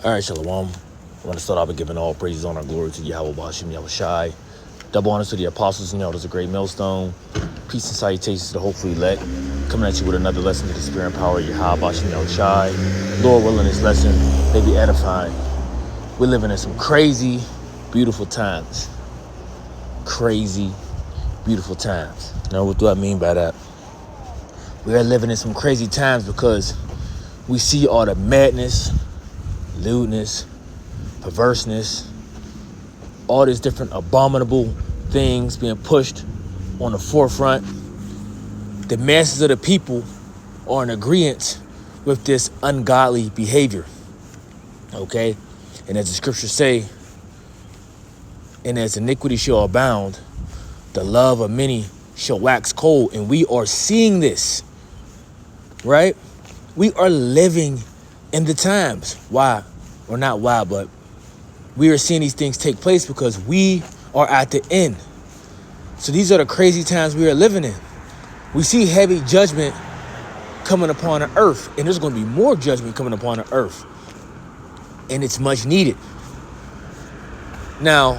All right, Shalom. I want to start off by giving all praises, honor, and glory to Yahweh Bashim Yahweh Shai. Double honors to the apostles and elders of Great Millstone. Peace and salutations to the hopefully elect. Coming at you with another lesson to the spirit and power of Yahweh Bashim Yahweh Shai. Lord willing, this lesson may be edifying. We're living in some crazy, beautiful times. Crazy, beautiful times. Now, what do I mean by that? We are living in some crazy times because we see all the madness, lewdness, perverseness, all these different abominable things being pushed on the forefront. The masses of the people are in agreement with this ungodly behavior. Okay? And as the scriptures say, and as iniquity shall abound, the love of many shall wax cold. And we are seeing this, right? We are living in the times. Why? Or not why, but we are seeing these things take place because we are at the end. So these are the crazy times we are living in. We see heavy judgment coming upon the earth, and there's going to be more judgment coming upon the earth, and it's much needed. Now,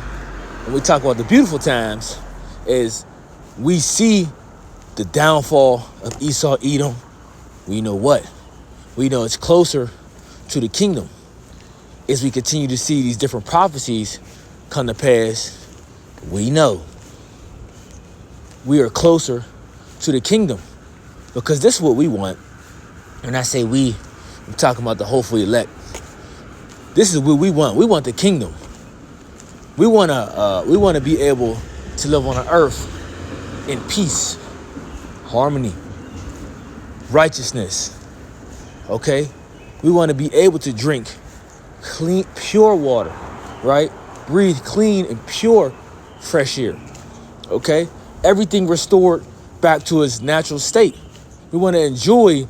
when we talk about the beautiful times, is we see the downfall of Esau, Edom. We know what? We know it's closer to the kingdom. As we continue to see these different prophecies come to pass, we know we are closer to the kingdom, because this is what we want. And I say we, I'm talking about the hopefully elect. This is what we want. We want the kingdom. We want to be able to live on the earth in peace, harmony, righteousness. Okay? We want to be able to drink clean, pure water, right? Breathe clean and pure, fresh air. Okay? Everything restored back to its natural state. We want to enjoy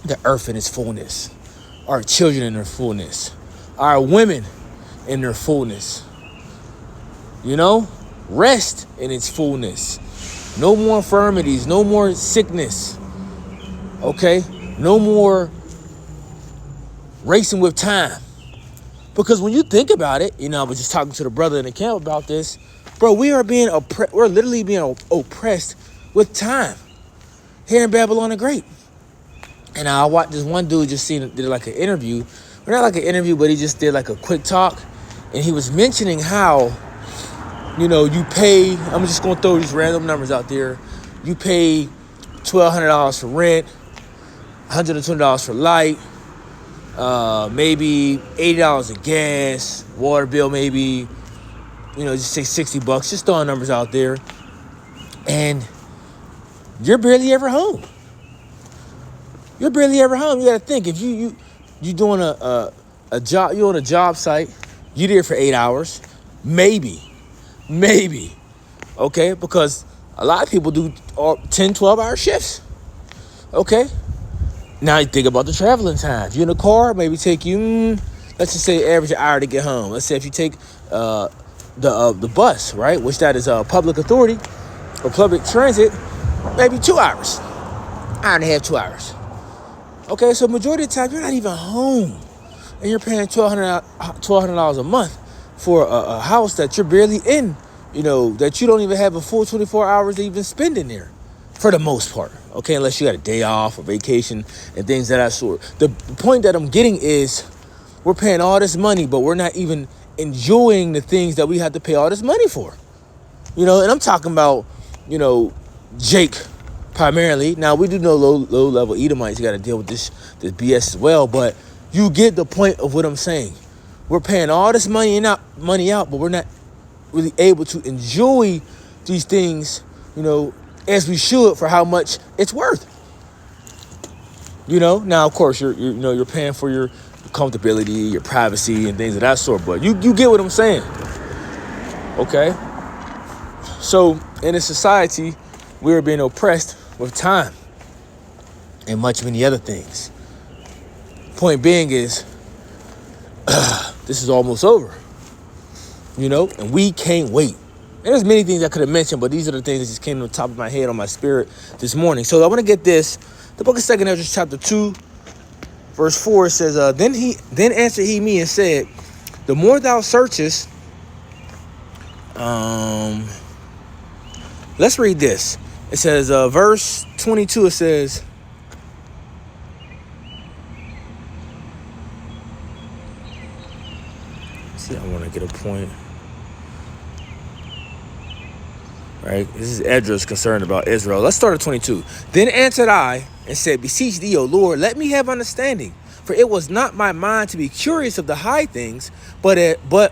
the earth in its fullness, our children in their fullness, our women in their fullness. You know, rest in its fullness. No more infirmities, no more sickness. Okay? No more racing with time. Because when you think about it, you know, I was just talking to the brother in the camp about this. Bro, we're literally being oppressed with time here in Babylon the Great. And I watched this one dude did like an interview. Or not like an interview, but he just did like a quick talk. And he was mentioning how, you know, you pay, I'm just going to throw these random numbers out there. You pay $1,200 for rent, $120 for light, maybe $80 of gas, water bill maybe, you know, just say $60, just throwing numbers out there. And you're barely ever home. You're barely ever home. You got to think, if you doing a job, you're on a job site, you're there for 8 hours, maybe, okay? Because a lot of people do 10, 12-hour shifts, okay? Now you think about the traveling time. If you're in a car, maybe take you, let's just say average an hour to get home. Let's say if you take the bus, right, which that is public authority or public transit, maybe 2 hours, hour and a half, 2 hours. Okay, so majority of the time you're not even home, and you're paying $1,200 a month for a house that you're barely in. You know, that you don't even have a full 24 hours to even spend in there, for the most part. Okay, unless you got a day off or vacation and things of that sort. The point that I'm getting is we're paying all this money, but we're not even enjoying the things that we have to pay all this money for. You know, and I'm talking about, you know, Jake primarily. Now, we do know low-level Edomites got to deal with this BS as well, but you get the point of what I'm saying. We're paying all this money out, but we're not really able to enjoy these things, you know, as we should for how much it's worth. You know, now of course you're paying for your comfortability, your privacy, and things of that sort. But you get what I'm saying, okay? So in a society, we're being oppressed with time and many other things. Point being is, this is almost over. You know, and we can't wait. And there's many things I could have mentioned, but these are the things that just came to the top of my head on my spirit this morning. So I want to get this. The book of 2 Ezra chapter 2, Verse 4 says, then answered he me and said, the more thou searchest, let's read this. It says, verse 22, it says, see, I want to get a point. Right? This is Esdras concerned about Israel. Let's start at 22. Then answered I and said, beseech thee, O Lord, let me have understanding. For it was not my mind to be curious of the high things, but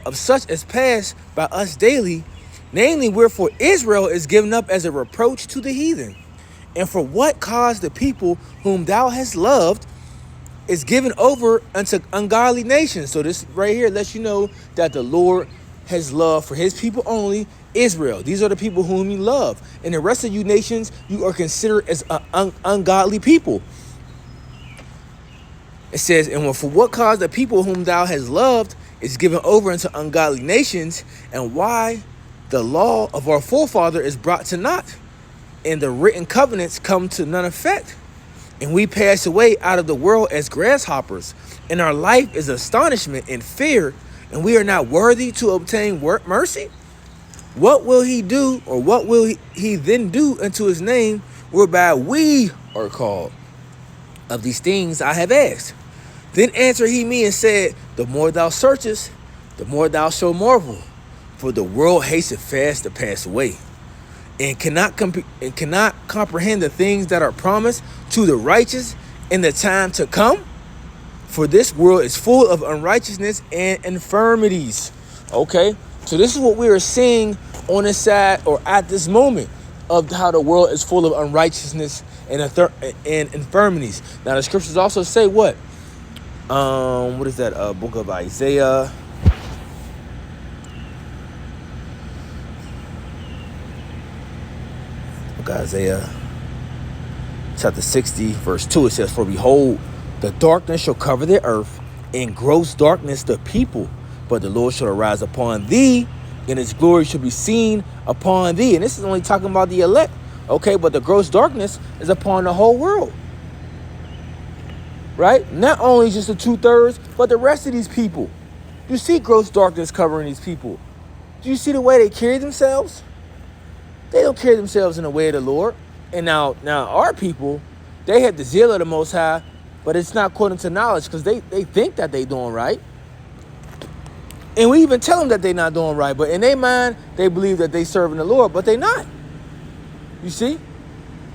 of such as pass by us daily, namely, wherefore Israel is given up as a reproach to the heathen. And for what cause the people whom thou hast loved is given over unto ungodly nations. So this right here lets you know that the Lord has love for his people only, Israel. These are the people whom he love. And the rest of you nations, you are considered as ungodly people. It says, and for what cause the people whom thou hast loved is given over unto ungodly nations, and why the law of our forefather is brought to naught, and the written covenants come to none effect. And we pass away out of the world as grasshoppers, and our life is astonishment and fear, and we are not worthy to obtain mercy. What will he do, or what will he then do unto his name, whereby we are called? Of these things I have asked. Then answered he me and said, the more thou searchest, the more thou shalt marvel. For the world hasteth fast to pass away, and cannot comprehend the things that are promised to the righteous in the time to come. For this world is full of unrighteousness and infirmities. Okay, so this is what we are seeing on this side, or at this moment, of how the world is full of unrighteousness and infirmities. Now the scriptures also say what? What is that? Book of Isaiah. Book of Isaiah, chapter 60, verse 2. It says, for behold, the darkness shall cover the earth, and gross darkness the people. But the Lord shall arise upon thee, and his glory shall be seen upon thee. And this is only talking about the elect. Okay, but the gross darkness is upon the whole world. Right? Not only just the 2/3, but the rest of these people. You see gross darkness covering these people. Do you see the way they carry themselves? They don't carry themselves in the way of the Lord. And now our people, they have the zeal of the Most High, but it's not according to knowledge, because they think that they doing right. And we even tell them that they're not doing right. But in their mind, they believe that they serving the Lord, but they're not. You see?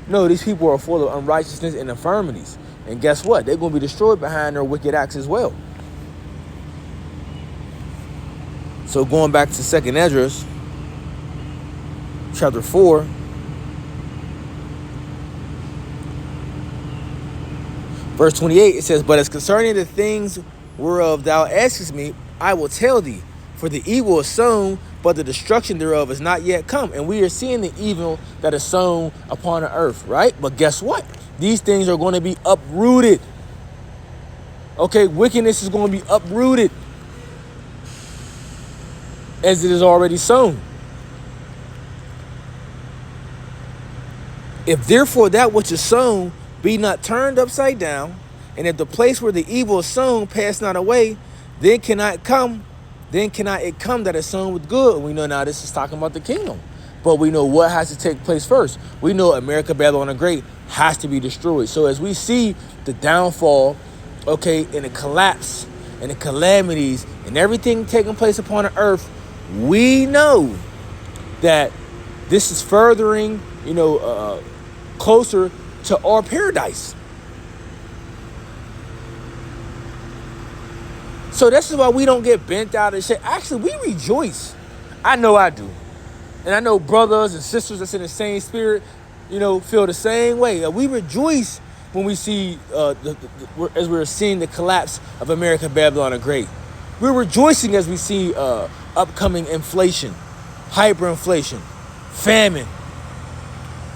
No, these people are full of unrighteousness and infirmities. And guess what? They're going to be destroyed behind their wicked acts as well. So going back to 2nd Esdras, chapter 4. Verse 28, it says, but as concerning the things whereof thou askest me, I will tell thee. For the evil is sown, but the destruction thereof is not yet come. And we are seeing the evil that is sown upon the earth, right? But guess what? These things are going to be uprooted. Okay, wickedness is going to be uprooted as it is already sown. If therefore that which is sown be not turned upside down, and if the place where the evil is sown pass not away, then cannot it come that is sown with good. And we know now this is talking about the kingdom. But we know what has to take place first. We know America, Babylon the Great has to be destroyed. So as we see the downfall, okay, and the collapse and the calamities and everything taking place upon the earth, we know that this is furthering, closer to our paradise. So this is why we don't get bent out and shit. Actually, we rejoice. I know I do. And I know brothers and sisters that's in the same spirit, feel the same way. We rejoice when we see, as we're seeing the collapse of America, Babylon the Great. We're rejoicing as we see upcoming inflation, hyperinflation, famine.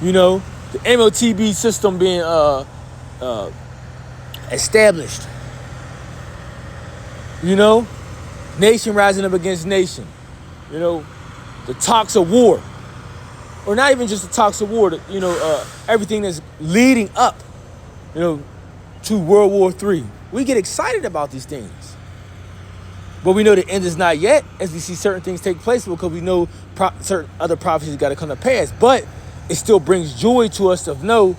The MOTB system being established. Nation rising up against nation. The talks of war. Or not even just the talks of war, everything that's leading up, to World War III. We get excited about these things. But we know the end is not yet, as we see certain things take place, because we know certain other prophecies got to come to pass. But it still brings joy to us to know,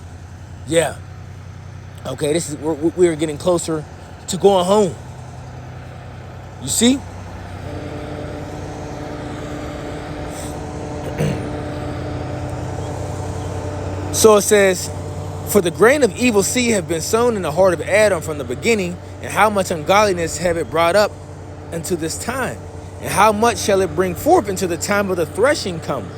yeah, okay, this is we're getting closer to going home. You see? So it says, for the grain of evil seed have been sown in the heart of Adam from the beginning, and how much ungodliness have it brought up unto this time, and how much shall it bring forth until the time of the threshing come?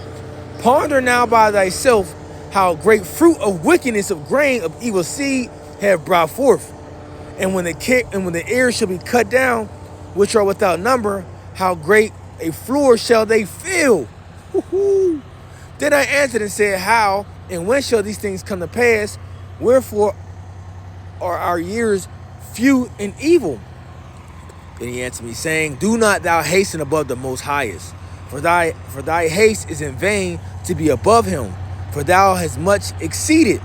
Ponder now by thyself how great fruit of wickedness of grain of evil seed have brought forth. And when the ears shall be cut down, which are without number, how great a floor shall they fill? Woo-hoo. Then I answered and said, how and when shall these things come to pass? Wherefore are our years few and evil? Then he answered me, saying, do not thou hasten above the Most Highest, for thy haste is in vain to be above him, for thou hast much exceeded.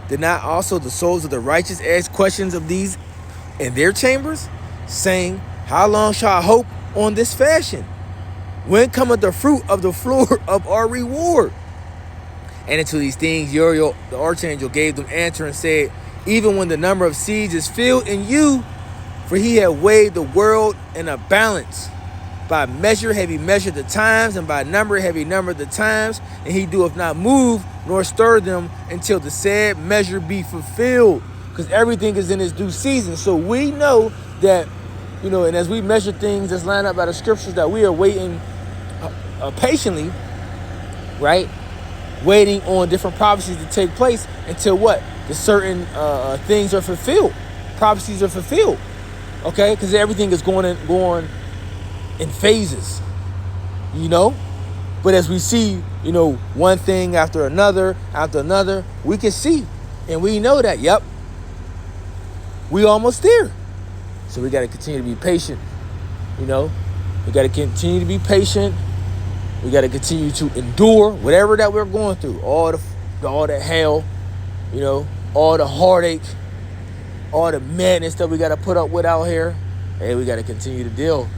Did not also the souls of the righteous ask questions of these in their chambers, saying, how long shall I hope on this fashion? When cometh the fruit of the floor of our reward? And into these things Uriel the archangel gave them answer and said, even when the number of seeds is filled in you, for he had weighed the world in a balance. By measure have he measured the times, and by number have he numbered the times, and he doeth not move nor stir them until the said measure be fulfilled. Because everything is in its due season. So we know that, and as we measure things that's lined up by the scriptures, that we are waiting patiently, right? Waiting on different prophecies to take place until what? The certain things are fulfilled. Prophecies are fulfilled. Okay? Because everything is going in phases. But as we see, one thing after another, we can see. And we know that, yep, we almost there. So we got to continue to be patient. We got to continue to be patient. We got to continue to endure whatever that we're going through. All the hell, all the heartache, all the madness that we got to put up with out here. Hey, we got to continue to deal.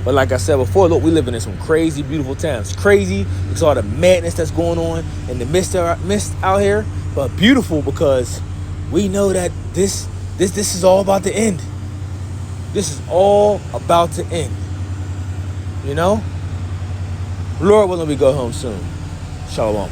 But like I said before, look, we living in some crazy, beautiful times. Crazy because all the madness that's going on and the mist out here. But beautiful because we know that this is all about to end. This is all about to end. Lord willing, we go home soon. Shalom.